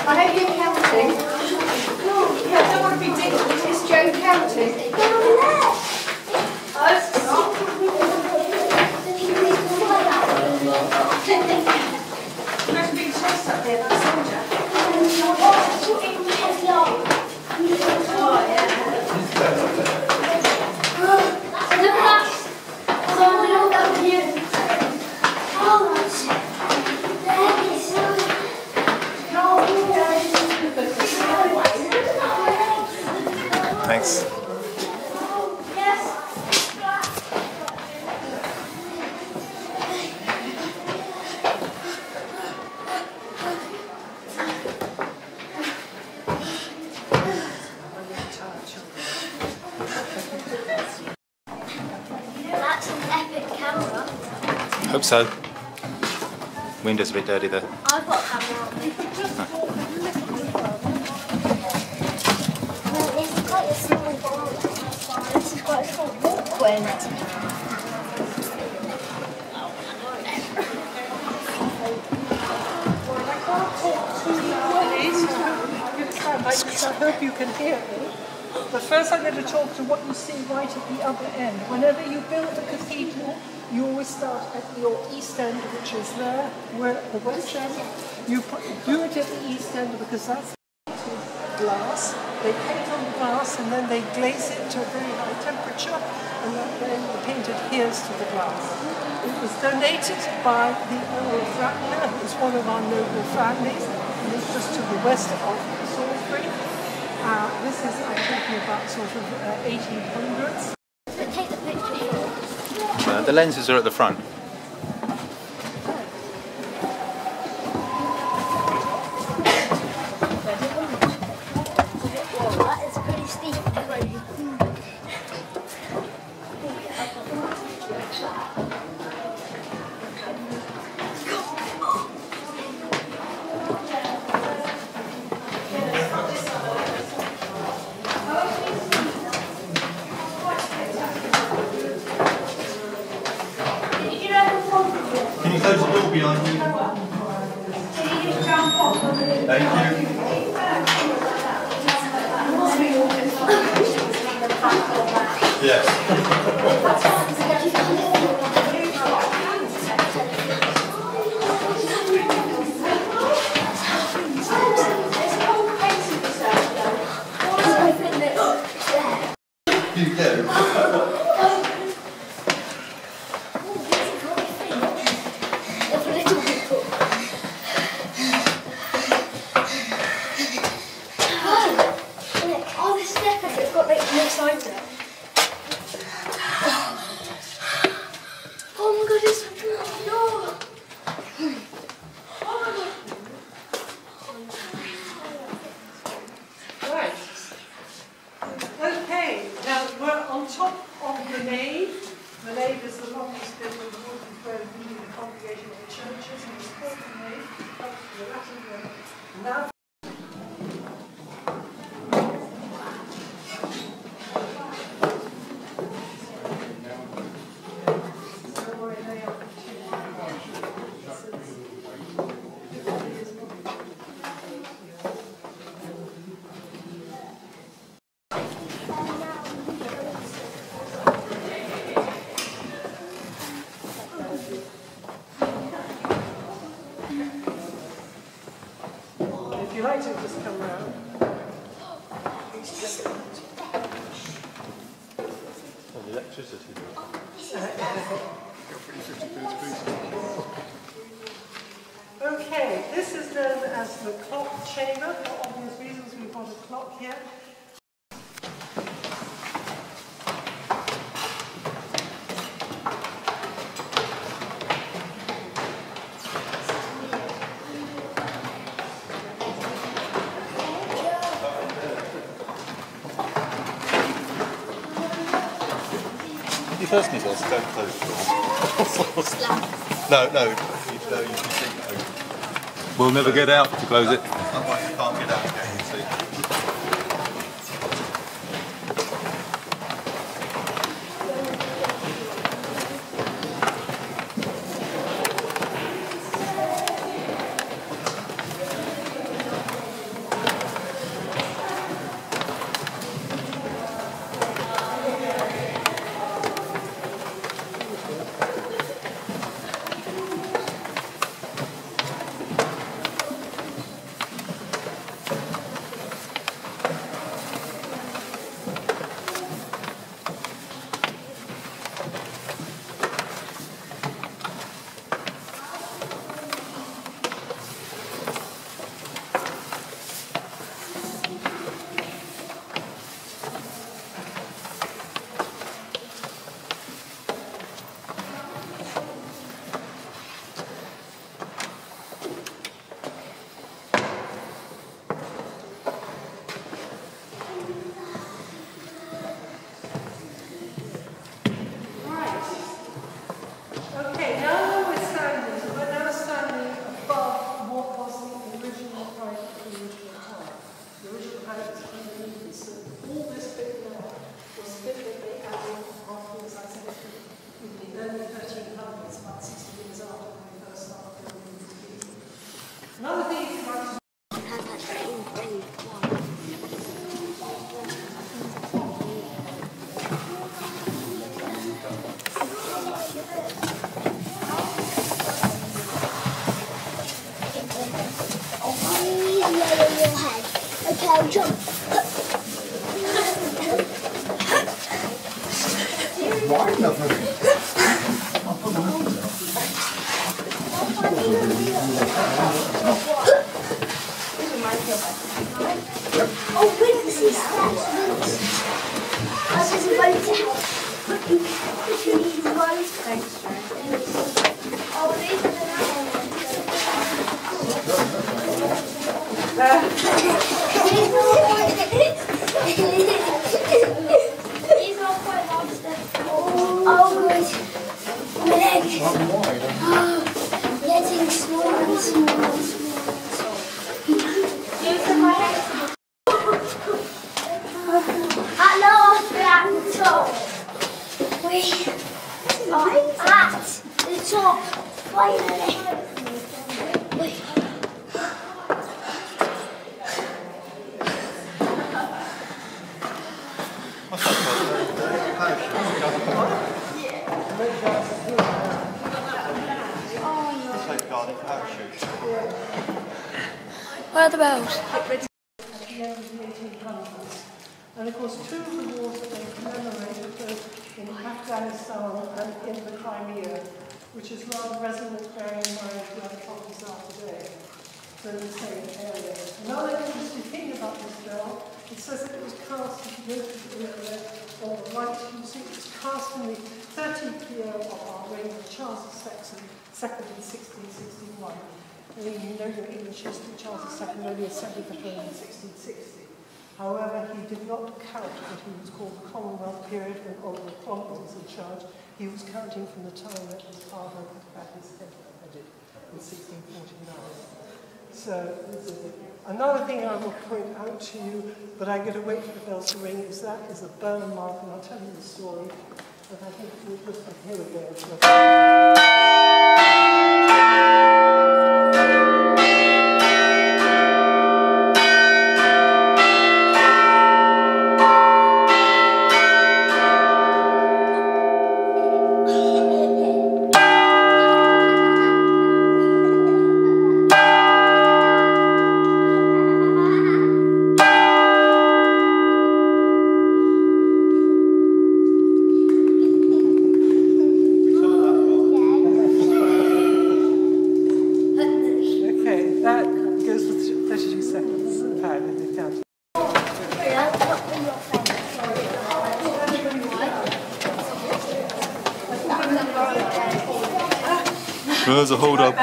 I hope you're counting. Yeah, I don't want to be ridiculous. Is Joe counting? There's a big chest up there, that soldier. Oh, yeah. Thanks. That's an epic camera. Hope so. Window's a bit dirty though. I've got a camera on me. This is quite a small bar. This is quite a small walkway. I hope you can hear me. But first I'm going to talk to what you see right at the other end. Whenever you build a cathedral, you always start at your east end, which is there, where at the west end. You do it at the east end because that's glass. They paint on the glass and then they glaze it to a very high temperature, and then the paint adheres to the glass. It was donated by the Earl of Ratner, who's one of our noble families, and it's just to the west of Salisbury. This is, I'm talking about sort of 1800s. Take the picture. The lenses are at the front. Whoa, that is pretty steep. Can you close the door behind you? Thank you. Yes. You go. Oh, this staircase, it's got like no sides there. Oh my god, it's such a long door. Right. Okay, now we're on top of the nave. The nave is the longest bit of the wood where the congregation of the churches, and it's called the nave, comes from the Latin word. Now if you like to just come round. The electricity bill. Okay, this is known as the clock chamber. For obvious reasons, we've got a clock here. You first need to don't close the door. No. You can see it open. We'll never get out to close it. Otherwise you can't get out again, you see. tail on your head. Okay, I'll jump. Right, nothing. Oh, Wincy steps, Wincy. This is a boat to help. If you need a boat. Thanks, oh, these are the these are quite hamster. Oh, good. My leg. Oh, getting smaller and smaller and smaller. At last, we're at the top. We are at the top, finally. What's that called? Safeguarding parachute. Where are the bells? At the end of the 1800s. And of course, two of the wars that they commemorate are both in Afghanistan and in the Crimea, which is rather resonant bearing in mind where the problems are today. So in the same area. Another interesting thing about this bell, it says that it was cast, if you go to the internet, on the right, you see it was cast in the 13th year of our reign of Charles II in 1661. I mean, you know your English history, Charles II only ascended the throne in 1660. However, he did not count what he was called the Commonwealth period when Oliver Cromwell was in charge. He was counting from the time that his father had his head beheaded in 1649. So, another thing I will point out to you, but I'm going to wait for the bells to ring, is that is a burn mark, and I'll tell you the story. But I think we'll just, here we go. There's a hold up.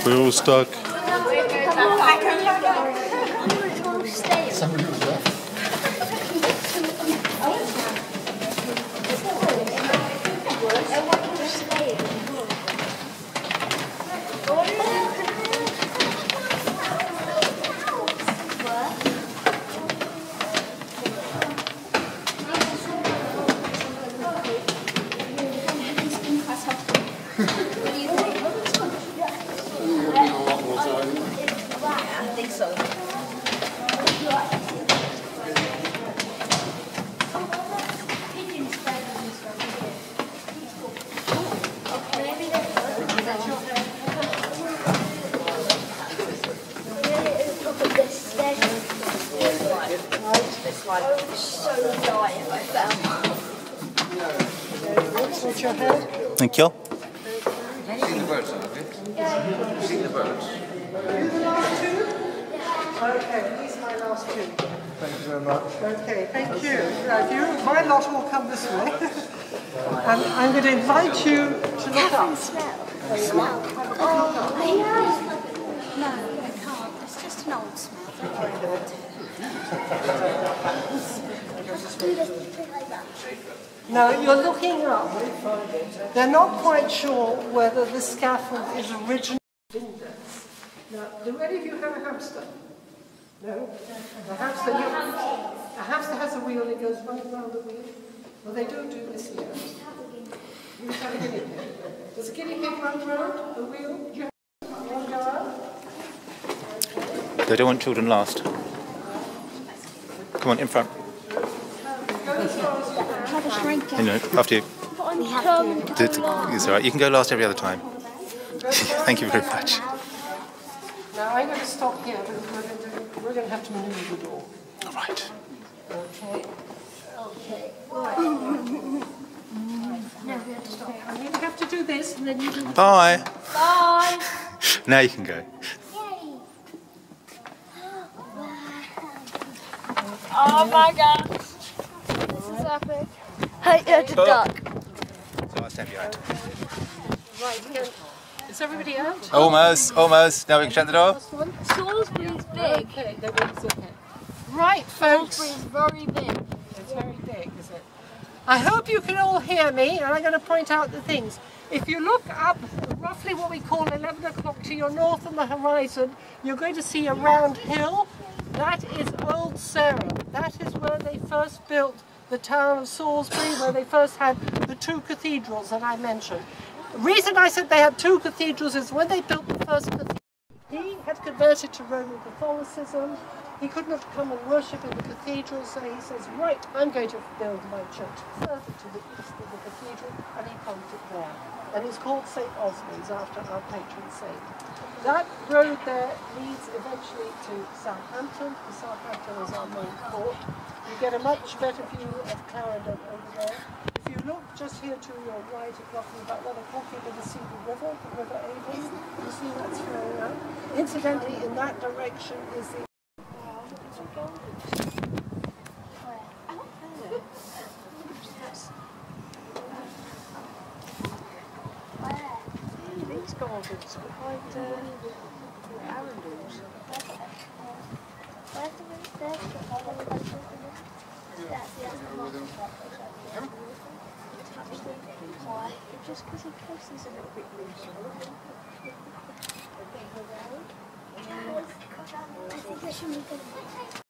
We're all stuck. Somebody was left. What's your head? Thank you. Seen the birds, have you? Seen the birds? You the last two? Okay, these are my last two. Thank you very much. Okay, thank you. My lot will come this way. I'm going to invite you to look up. Smell. No, I can't. It's just an old smell. No, you're looking up. They're not quite sure whether the scaffold is original windows. Now, do any of you have a hamster? No? A hamster has a wheel, it goes running around the wheel. Well, they don't do this here. You have a guinea pig. Does a guinea pig run around the wheel? Do you have one go out? They don't want children last. Come on, in front. No, after you. It's all right. You can go last every other time. Thank you very much. Now I'm going to stop here because we're going to have to maneuver the door. All right. Okay. Okay. Right. Now we have to stop. I'm going to have to do this and then you do the... Bye. Bye. Now you can go. Oh my gosh. This is epic. Hey, it's a duck. So I'll stand behind. Right, again. Is everybody out? Almost, almost. Now we can shut the door. Last one. Salisbury's big. Okay, that one's okay. Right, folks. Salisbury's very big. It's very big, is it? I hope you can all hear me, and I'm going to point out the things. If you look up roughly what we call 11 o'clock to your north on the horizon, you're going to see a round hill. That is Old Sarah. That is where they first built the town of Salisbury, where they first had the two cathedrals that I mentioned. The reason I said they had two cathedrals is when they built the first cathedral, he had converted to Roman Catholicism. He couldn't have come and worship in the cathedral, so he says, right, I'm going to build my church further to the east of the cathedral, and he pumped it there. And it's called St. Osmond's after our patron saint. That road there leads eventually to Southampton. Southampton is our main port. You get a much better view of Clarendon over there. If you look just here to your right, at roughly about 1 o'clock, you're going to see the River Avon. You see that's flowing out. Incidentally, in that direction is the these gardens behind Arundel's. Why? Just because he places a little bit loose. I think it should be good.